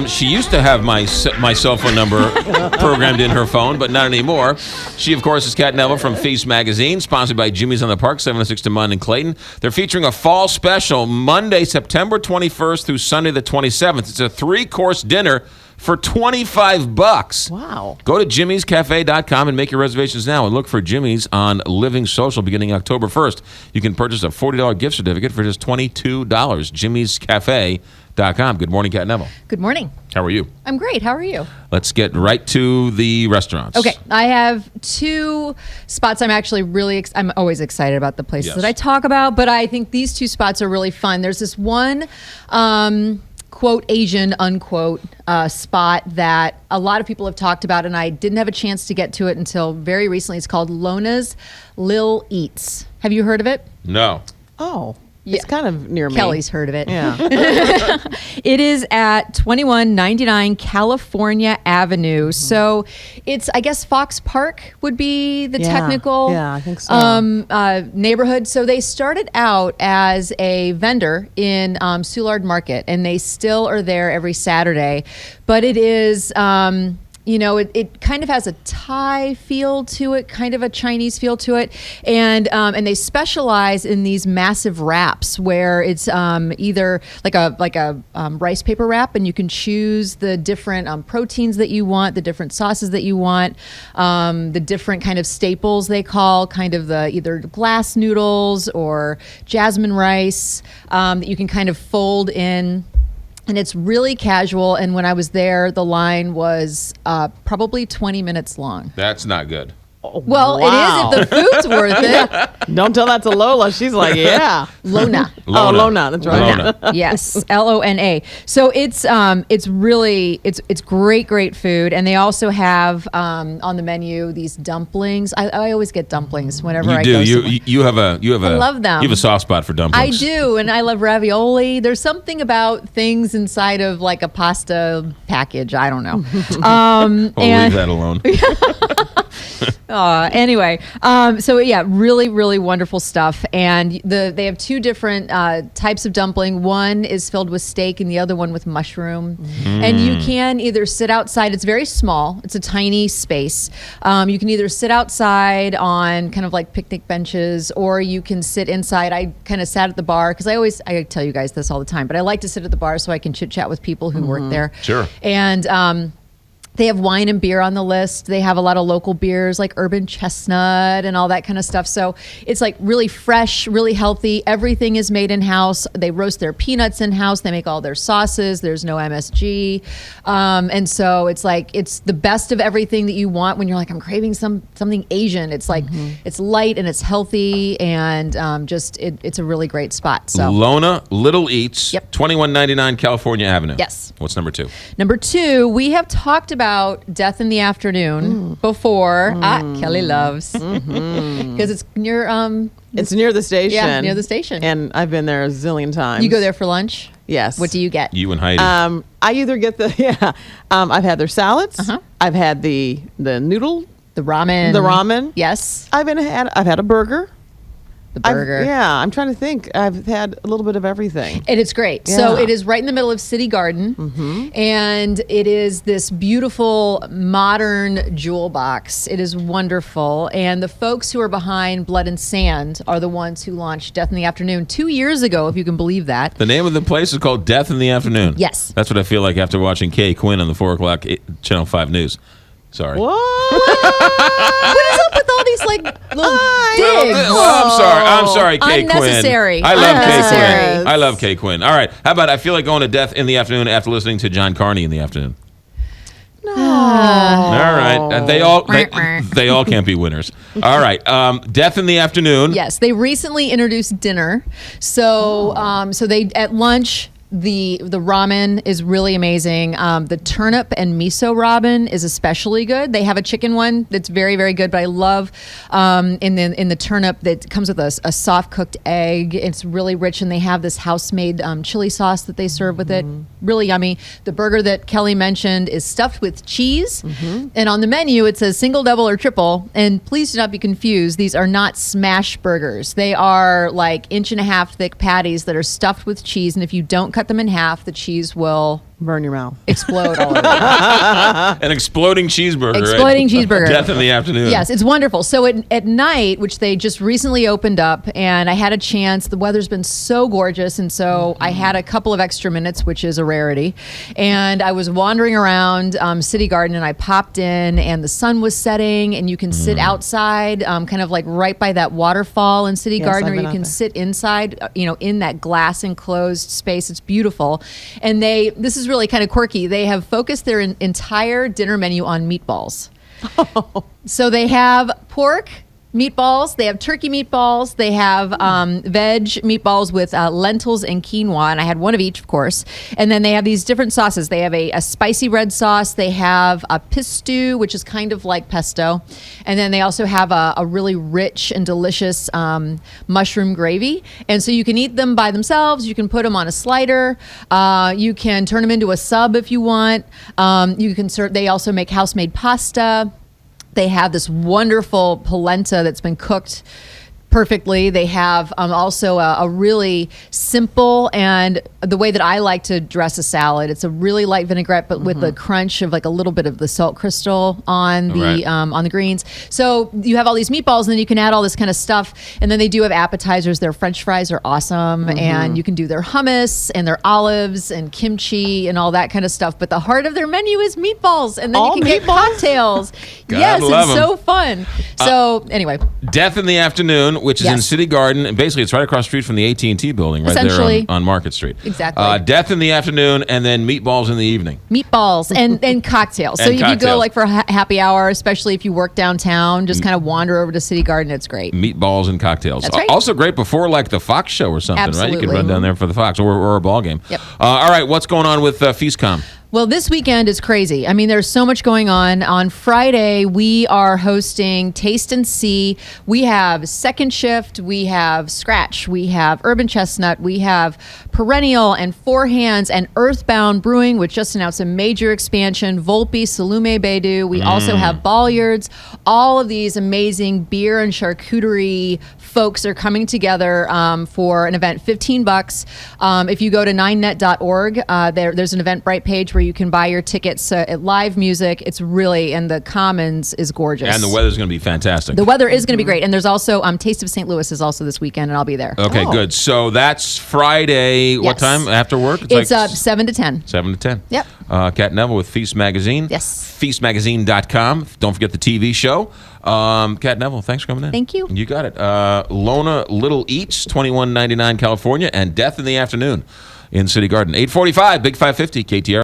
She used to have my cell phone number programmed in her phone, but not anymore. She, of course, is Kat Neville from Feast Magazine, sponsored by Jimmy's on the Park, 706 to Munn in Clayton. They're featuring a fall special Monday, September 21st through Sunday the 27th. It's a 3-course dinner for $25. Wow. Go to jimmyscafe.com and make your reservations now, and look for Jimmy's on Living Social beginning October 1st. You can purchase a $40 gift certificate for just $22. jimmyscafe.com. Good morning, Kat Neville. Good morning. How are you? I'm great. How are you? Let's get right to the restaurants. Okay. I have 2 spots I'm actually really I'm always excited about the places that I talk about, but I think these 2 spots are really fun. There's this one quote Asian unquote spot that a lot of people have talked about, and I didn't have a chance to get to it until very recently. It's called Lona's Lil Eats. Have you heard of it? No. Oh. Yeah. It's kind of near me. Kelly's heard of it. Yeah. It is at 2199 California Avenue. So it's, I guess, Fox Park would be the technical I think so. Neighborhood. So they started out as a vendor in Soulard Market, and they still are there every Saturday. But it is... it kind of has a Thai feel to it, kind of a Chinese feel to it, and they specialize in these massive wraps where it's either like a rice paper wrap, and you can choose the different proteins that you want, the different sauces that you want, the different kind of staples they call kind of the either glass noodles or jasmine rice that you can kind of fold in. And it's really casual. And when I was there, the line was probably 20 minutes long. That's not good. Well, Wow. it is if the food's worth it. Don't tell that to Lola. She's like, yeah. Lona. Oh, Lona. That's right. Lona. Yes, Lona. So it's really great food, and they also have on the menu these dumplings. I always get dumplings whenever I go. You have a I love them. You have a soft spot for I dumplings. do, and I love ravioli. There's something about things inside of like a pasta package. I don't know. We'll leave that alone. Anyway, so yeah, really, really wonderful stuff. And they have 2 different types of dumpling. One is filled with steak and the other one with mushroom. And you can either sit outside. It's very small. It's a tiny space. You can either sit outside on kind of like picnic benches, or you can sit inside. I kind of sat at the bar because I tell you guys this all the time, but I like to sit at the bar so I can chit chat with people who work there. Sure. And they have wine and beer on the list. They have a lot of local beers like Urban Chestnut and all that kind of stuff. So it's like really fresh, really healthy. Everything is made in-house. They roast their peanuts in-house. They make all their sauces. There's no MSG. And so it's like, it's the best of everything that you want when you're like, I'm craving something Asian. It's like, it's light and it's healthy, and it's a really great spot. So Lona Little Eats, Yep. 2199 California Avenue. Yes. What's number 2? Number 2, we have talked about Death in the Afternoon before. Kelly loves because it's near. It's near the station. Yeah, near the station. And I've been there a zillion times. You go there for lunch? Yes. What do you get? You and Heidi. I either get I've had their salads. I've had the noodle. The ramen. The ramen. Yes. I've had a burger. The burger. I'm trying to think. I've had a little bit of everything. And it's great. Yeah. So it is right in the middle of City Garden, and it is this beautiful modern jewel box. It is wonderful. And the folks who are behind Blood and Sand are the ones who launched Death in the Afternoon 2 years ago, if you can believe that. The name of the place is called Death in the Afternoon. Yes. That's what I feel like after watching Kay Quinn on the 4 o'clock Channel 5 News. Sorry. What? What is up with all these like little digs? I'm sorry, Kay Quinn. Unnecessary. I love Kay Unnecessary. Quinn. I love Kay Quinn. All right. How about I feel like going to Death in the Afternoon after listening to John Carney in the afternoon? No. All right. They all can't be winners. All right. Death in the Afternoon. Yes, they recently introduced dinner. So so they at lunch. The ramen is really amazing. The turnip and miso ramen is especially good. They have a chicken one that's very, very good, but I love in the turnip that comes with a soft cooked egg. It's really rich, and they have this house made chili sauce that they serve with it. Really yummy. The burger that Kelly mentioned is stuffed with cheese, and on the menu it says single, double, or triple. And please do not be confused. These are not smash burgers. They are like 1.5 inch thick patties that are stuffed with cheese, and if you don't cut them in half, the cheese will Burn your mouth. explode all over. An exploding cheeseburger. Exploding at cheeseburger. Death in the afternoon. Yes, it's wonderful. So at night, which they just recently opened up, and I had a chance. The weather's been so gorgeous, and so I had a couple of extra minutes, which is a rarity. And I was wandering around City Garden, and I popped in, and the sun was setting, and you can sit outside, kind of like right by that waterfall in City Yes, Garden, I've or been you out can there. sit inside, in that glass enclosed space. It's beautiful. And this is really kind of quirky. They have focused their entire dinner menu on meatballs. So they have pork meatballs, they have turkey meatballs, they have veg meatballs with lentils and quinoa, and I had one of each, of course. And then they have these different sauces. They have a spicy red sauce, they have a pistu, which is kind of like pesto, and then they also have a really rich and delicious mushroom gravy. And so you can eat them by themselves, you can put them on a slider, you can turn them into a sub if you want. You can they also make house-made pasta. They have this wonderful polenta that's been cooked perfectly. They have also a really simple, and the way that I like to dress a salad, it's a really light vinaigrette, but with the crunch of like a little bit of the salt crystal on the greens. So you have all these meatballs, and then you can add all this kind of stuff. And then they do have appetizers. Their French fries are awesome, and you can do their hummus and their olives and kimchi and all that kind of stuff. But the heart of their menu is meatballs, and then All you can get meatballs? cocktails. Gotta Yes, love it's 'em. so fun. So anyway. Death in the Afternoon, which is in Yes. City Garden, and basically it's right across the street from the AT&T building, right there Essentially. on Market Street. Exactly. Death in the afternoon, and then meatballs in the evening. Meatballs and cocktails. So And if you go cocktails. like for a happy hour, especially if you work downtown, just kind of wander over to City Garden. It's great. Meatballs and cocktails. That's right. Also great before like the Fox show or something, right? You could Absolutely. run down there for the Fox or a ball game. Yep. All right, what's going on with FeastCom? Well, this weekend is crazy. I mean, there's so much going on. On Friday, we are hosting Taste and See. We have Second Shift, we have Scratch, we have Urban Chestnut, we have Perennial and Four Hands and Earthbound Brewing, which just announced a major expansion, Volpe, Salume Bedu. We also have Balliards. All of these amazing beer and charcuterie folks are coming together for an event, $15. If you go to 9net.org, there's an Eventbrite page where you can buy your tickets at live music. It's really, and the Commons is gorgeous. And the weather's going to be fantastic. The weather is going to be great. And there's also Taste of St. Louis is also this weekend, and I'll be there. Okay, Oh. good. So that's Friday. What Yes. time after work? It's like 7 to 10. 7 to 10. Yep. Kat Neville with Feast Magazine. Yes. Feastmagazine.com. Don't forget the TV show. Kat Neville, thanks for coming in. Thank you. You got it. Lona Little Eats, 2199 California, and Death in the Afternoon in City Garden. 845, Big 550, KTR.